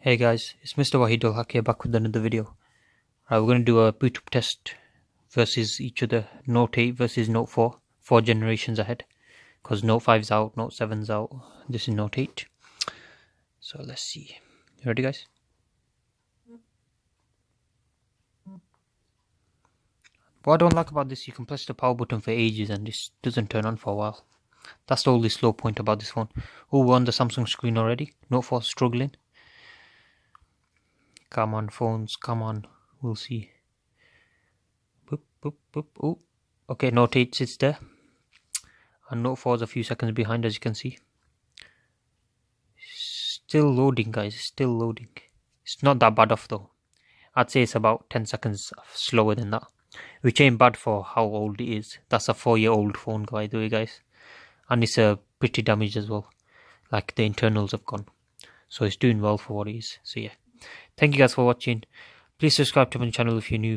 Hey guys, it's MrWaheedulHaque here back with another video. Right, we're going to do a Bootup test versus each other. Note 8 versus Note 4, 4 generations ahead. Because Note 5's out, Note 7's out. This is Note 8. So let's see. You ready guys? What I don't like about this, you can press the power button for ages and this doesn't turn on for a while. That's the only slow point about this phone. Oh, we're on the Samsung screen already. Note 4 struggling. Come on phones, come on. We'll see. Boop, boop, boop. Oh, okay, Note 8 sits there. And Note 4 is a few seconds behind, as you can see. Still loading, guys. Still loading. It's not that bad off though. I'd say it's about 10 seconds slower than that. Which ain't bad for how old it is. That's a 4-year-old phone, by the way, guys. And it's pretty damaged as well. Like the internals have gone. So it's doing well for what it is. So yeah. Thank you guys for watching. Please subscribe to my channel if you're new.